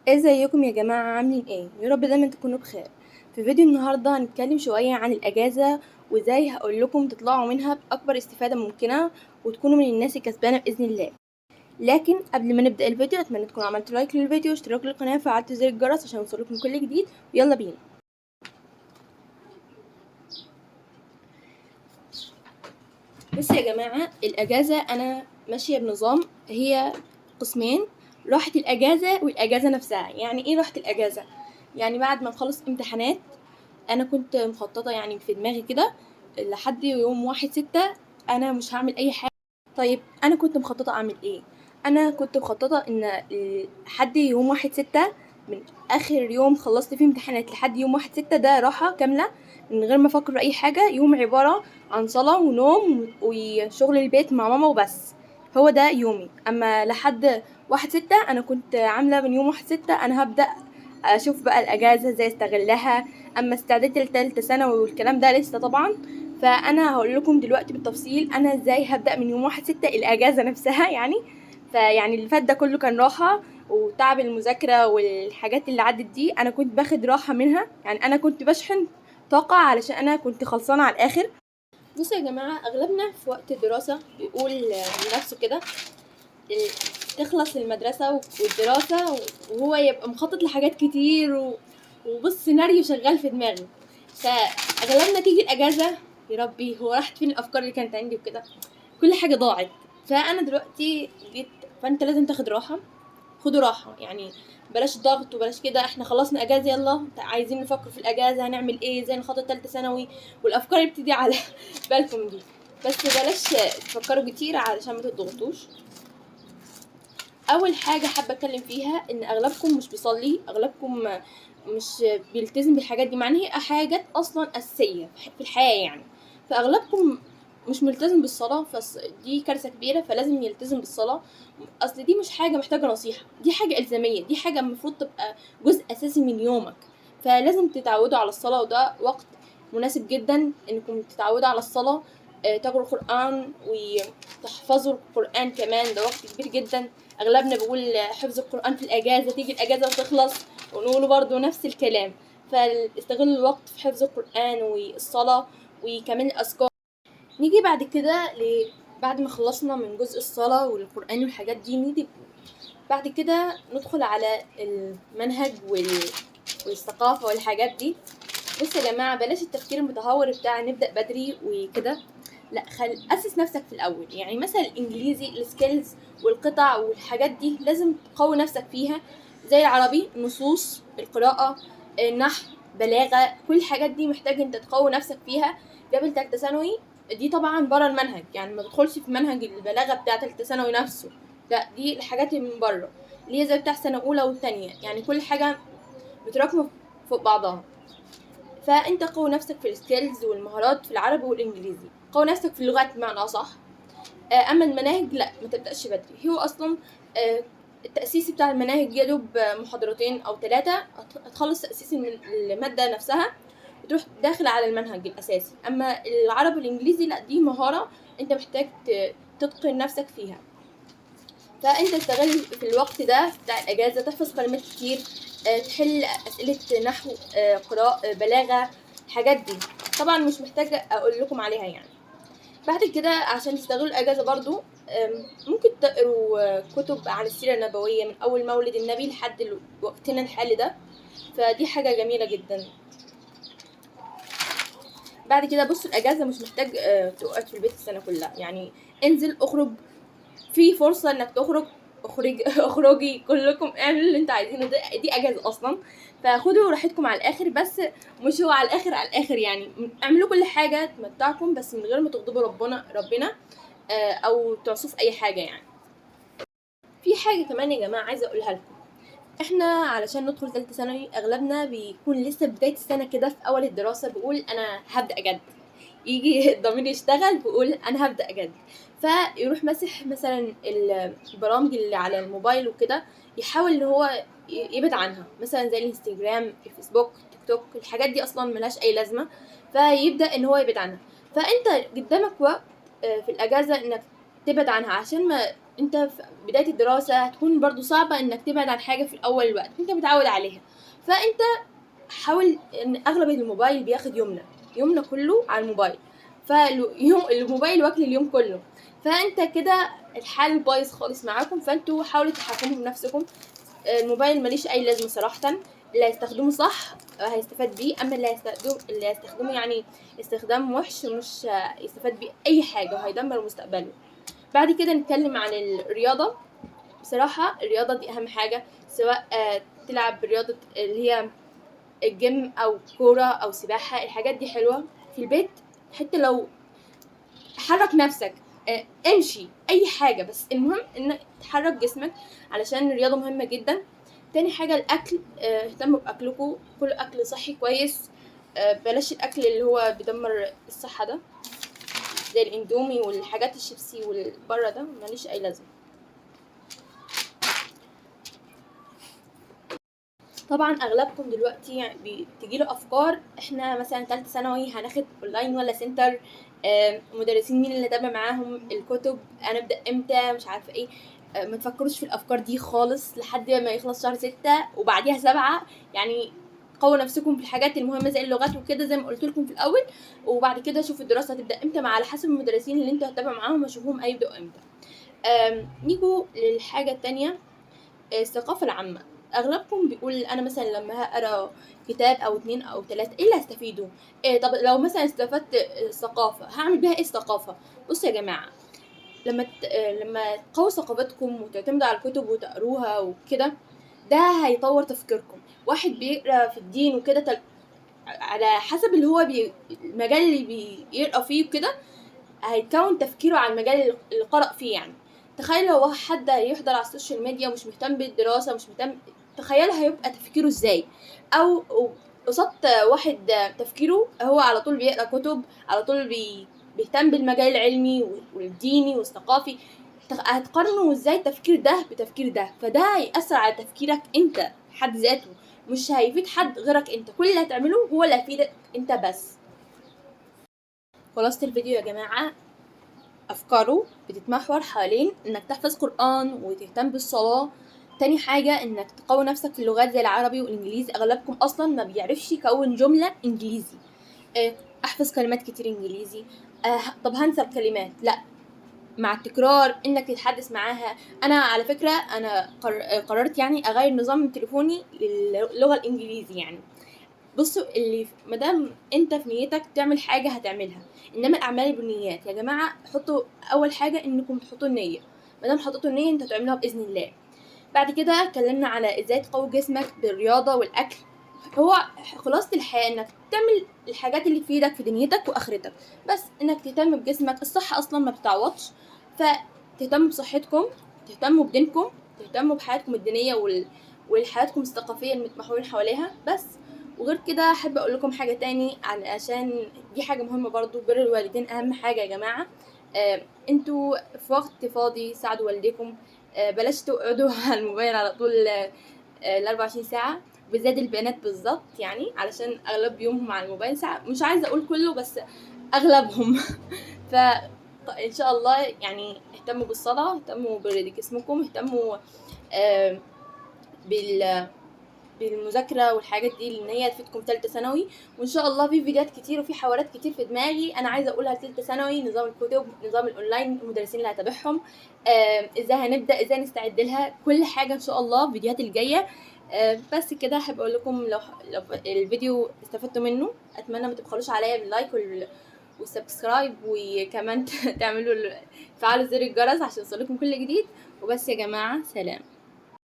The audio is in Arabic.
ازيكم يا جماعة؟ عاملين ايه؟ يا رب دايما تكونوا بخير. في فيديو النهاردة هنتكلم شوية عن الاجازة، وازاي هقول لكم تطلعوا منها باكبر استفادة ممكنة وتكونوا من الناس الكسبانة باذن الله. لكن قبل ما نبدأ الفيديو اتمنى تكونوا عملتوا لايك للفيديو واشتراك للقناة وفعلتوا زر الجرس عشان يوصلكم كل جديد، ويلا بينا. بصوا يا جماعة، الاجازة انا ماشية بنظام، هي قسمين: راحة الاجازة والاجازة نفسها. يعني ايه راحة الاجازة؟ يعني بعد ما نخلص امتحانات انا كنت مخططه، يعني في دماغي كده لحد يوم 1/6 انا مش هعمل اي حاجه. طيب انا كنت مخططه اعمل ايه؟ انا كنت مخططه ان لحد يوم 1/6، من اخر يوم خلصت فيه امتحانات لحد يوم 1/6 ده راحه كامله من غير ما افكر في اي حاجه، يوم عباره عن صلاه ونوم وشغل البيت مع ماما وبس. هو ده يومي. اما لحد 1/6 انا كنت عامله من يوم 1/6 انا هبدا اشوف بقى الاجازه ازاي استغلها. اما استعدادي لتالتة ثانوي والكلام ده لسه طبعا، فانا هقول لكم دلوقتي بالتفصيل انا ازاي هبدا من يوم 1/6 الاجازه نفسها يعني. فيعني اللي فات ده كله كان راحه وتعب المذاكره والحاجات اللي عدت دي، انا كنت باخد راحه منها، يعني انا كنت بشحن طاقه علشان انا كنت خلصانه على الاخر. بصوا يا جماعه، اغلبنا في وقت الدراسه بيقول لنفسه كده تخلص المدرسة والدراسة وهو يبقى مخطط لحاجات كتير وبص سيناريو شغال في دماغي. فأغلبنا تيجي الأجازة، يا ربي هو راحت فين الأفكار اللي كانت عندي وكده، كل حاجة ضاعت. فأنا دلوقتي جيت، فأنت لازم تاخد راحة. خدوا راحة يعني، بلاش ضغط وبلاش كده. احنا خلصنا اجازة، يلا عايزين نفكر في الاجازة هنعمل ايه، ازاي نخطط تالتة ثانوي والافكار اللي بتيجي على بالكم دي. بس بلاش تفكروا كتير علشان ما تضغطوش. اول حاجه حابه اتكلم فيها ان اغلبكم مش بيصلي، اغلبكم مش بيلتزم بالحاجات دي، مع ان هي حاجات اصلا اساسيه في الحياه يعني. فاغلبكم مش ملتزم بالصلاه، فدي كارثه كبيره، فلازم يلتزم بالصلاه. اصل دي مش حاجه محتاجه نصيحه، دي حاجه الزاميه، دي حاجه المفروض تبقى جزء اساسي من يومك. فلازم تتعودوا على الصلاه، وده وقت مناسب جدا انكم تتعودوا على الصلاه. تقروا القران وتحفظوا القران كمان، ده وقت كبير جدا. اغلبنا بيقول حفظ القرآن في الاجازة، تيجي الاجازة وتخلص ونقول برضو نفس الكلام. فاستغلوا الوقت في حفظ القرآن والصلاة وكمان الاذكار. نيجي بعد كده بعد ما خلصنا من جزء الصلاة والقرآن والحاجات دي، نيجي بعد كده ندخل على المنهج والثقافة والحاجات دي. بصوا يا جماعة، بلاش التفكير المتهور بتاع نبدأ بدري وكده. لا، أسس نفسك في الأول. يعني مثلا الإنجليزي، السكيلز والقطع والحاجات دي لازم تقوي نفسك فيها، زي العربي، النصوص، القراءة، النحو، بلاغة. كل الحاجات دي محتاج انت تقوي نفسك فيها قبل تالتة ثانوي. دي طبعا برا المنهج، يعني ما تدخلش في منهج البلاغة بتاع تالتة ثانوي نفسه، لا دي الحاجات من بره اللي هي زي بتاع سنة أولى والتانية، يعني كل حاجة متراكمة فوق بعضها. فانت قوي نفسك في السكيلز والمهارات في العربي والانجليزي، قوي نفسك في اللغات بمعنى اصح. اما المناهج لا، ما تبداش بدري. هو اصلا التاسيس بتاع المناهج يا دوب محاضرتين او 3 هتخلص تاسيس الماده نفسها وتروح داخل على المنهج الاساسي. اما العربي والانجليزي لا، دي مهاره انت محتاج تتقن نفسك فيها. فانت استغل في الوقت ده بتاع الاجازه تحفظ كلمات كتير، تحل اسئله نحو، قراءه، بلاغه، الحاجات دي طبعا مش محتاجه اقول لكم عليها يعني. بعد كده عشان تستغلوا الاجازه برضو، ممكن تقروا كتب عن السيره النبويه من اول مولد النبي لحد وقتنا الحالي ده، فدي حاجه جميله جدا. بعد كده بص، الاجازه مش محتاج تقعد في البيت السنه كلها، يعني انزل اخرج، في فرصة انك تخرج، اخرجي كلكم، اعملوا اللي انتوا عايزينه. دي اجازة اصلا، فخدوا راحتكم على الاخر. بس مش هو على الاخر على الاخر يعني، اعملوا كل حاجة تمتعكم بس من غير ما تغضبوا ربنا او تعصوا في اي حاجة يعني. في حاجة كمان يا جماعة عايزة اقولها لكم. احنا علشان ندخل ثالثه ثانوي اغلبنا بيكون لسه بدايه السنه كده، في اول الدراسه بيقول انا هبدا جد، يجي الضمير يشتغل بيقول انا هبدا جد، فيروح مسح مثلا البرامج اللي على الموبايل وكده، يحاول ان هو يبعد عنها، مثلا زي الانستجرام، الفيسبوك، تيك توك، الحاجات دي اصلا ملهاش اي لازمه، فيبدا ان هو يبعد عنها. فانت قدامك وقت في الاجازه انك تبعد عنها عشان ما انت في بدايه الدراسه هتكون برضو صعبه انك تبعد عن حاجه في الاول الوقت انت متعود عليها. فانت حاول، ان اغلب الموبايل بياخد يومنا كله على الموبايل، الموبايل واكل اليوم كله، فانت كده الحال بايظ خالص معاكم. فانتوا حاولوا تتحكموا بنفسكم. الموبايل ماليش اي لازمه صراحه. اللي هيستخدمه صح هيستفاد بيه، اما اللي هيستخدمه يعني استخدام وحش مش يستفاد بيه اي حاجه وهيدمر مستقبله. بعد كده نتكلم عن الرياضه. بصراحه الرياضه دي اهم حاجه، سواء تلعب رياضه اللي هي الجيم او كوره او سباحه، الحاجات دي حلوه في البيت. حتى لو حرك نفسك، امشي اي حاجه، بس المهم انك تحرك جسمك علشان الرياضه مهمه جدا. تاني حاجه الاكل، اهتموا باكلكم، كل اكل صحي كويس. بلاش الاكل اللي هو بيدمر الصحه ده، زي الاندومي والحاجات الشيبسي والبره ده ماليش اي لازمه. طبعا اغلبكم دلوقتي يعني بتجيله افكار، احنا مثلا تالتة ثانوي هناخد اونلاين ولا سنتر، مدرسين مين اللي تابع معاهم، الكتب هنبدا امتى، مش عارفه ايه. ما تفكروش في الافكار دي خالص لحد ما يخلص شهر 6 وبعديها 7. يعني قووا نفسكم في الحاجات المهمه زي اللغات وكده زي ما قلت لكم في الاول، وبعد كده شوفوا الدراسه هتبدا امتى على حسب المدرسين اللي انتوا هتتابعوا معاهم وشوفوهم هيبداوا امتى. نيجوا للحاجه التانية، الثقافة العامة. أغلبكم بيقول أنا مثلا لما هقرا كتاب أو 2 أو 3 إيه اللي هستفيده؟ طب لو مثلا استفدت ثقافة هعمل بيها إيه الثقافة؟ بصوا يا جماعة، لما تقووا ثقافتكم وتعتمدوا على الكتب وتقروها وكده، ده هيطور تفكيركم. واحد بيقرا في الدين وكده على حسب اللي هو المجال اللي بيقرا فيه وكده هيتكون تفكيره على المجال اللي قرأ فيه. يعني تخيل لو حد يحضر على السوشيال ميديا ومش مهتم بالدراسة، مش مهتم، تخيل هيبقى تفكيره ازاي. او قصاد واحد تفكيره هو على طول بيقرأ كتب، على طول بيهتم بالمجال العلمي والديني والثقافي، هتقارنوا ازاي التفكير ده بتفكير ده؟ فده هيأثر على تفكيرك انت حد ذاته، مش هيفيد حد غيرك انت. كل اللي هتعمله هو اللي هيفيدك انت بس. خلاصة الفيديو يا جماعة، أفكاره بتتمحور حوالين إنك تحفظ قرآن وتهتم بالصلاة. تاني حاجة إنك تقوي نفسك في اللغات زي العربي والإنجليزي، أغلبكم أصلا ما بيعرفش يكون جملة إنجليزي. أحفظ كلمات كتير إنجليزي. طب هنسى الكلمات؟ لأ، مع التكرار إنك تتحدث معاها. أنا على فكرة أنا قررت يعني أغير نظام تليفوني للغة الإنجليزي. يعني بصوا، اللي مادام انت في نيتك تعمل حاجه هتعملها، انما الاعمال بالنيات يا جماعه. حطوا اول حاجه انكم تحطوا النيه، مادام حطيتوا النيه انتوا هتعملوها باذن الله. بعد كده اتكلمنا على ازاي تقوي جسمك بالرياضه والاكل. هو خلاصة الحياه انك تعمل الحاجات اللي تفيدك في دنيتك واخرتك، بس انك تهتم بجسمك. الصحه اصلا ما بتعوضش، فتهتموا بصحتكم، تهتموا بدينكم، تهتموا بحياتكم الدينيه وحياتكم الثقافيه المتمحورين حواليها بس. وغير كده احب اقول لكم حاجه تاني، عشان دي حاجه مهمه برضو، بر الوالدين اهم حاجه يا جماعه. انتوا في وقت فاضي ساعدوا والديكم. بلاش تقعدوا على الموبايل على طول ال 24 ساعه، بالذات البنات بالظبط، يعني علشان اغلب يومهم على الموبايل ساعه. مش عايزه اقول كله بس اغلبهم. فان شاء الله يعني اهتموا بالصلاه، اهتموا بجسمكم، اهتموا بال بالمذاكره والحاجات دي لان هي تفيدكم ثالثه ثانوي. وان شاء الله في فيديوهات كتير وفي حوارات كتير في دماغي انا عايزه اقولها لثالثه ثانوي، نظام الكتب، نظام الاونلاين، المدرسين اللي هتابعهم، ازاي هنبدا، ازاي نستعد لها، كل حاجه ان شاء الله الفيديوهات الجايه. بس كده احب اقول لكم لو الفيديو استفدتوا منه اتمنى ما تبخلوش عليا باللايك والسبسكرايب، وكمان تعملوا فعلوا زر الجرس عشان يوصلكم كل جديد. وبس يا جماعه، سلام.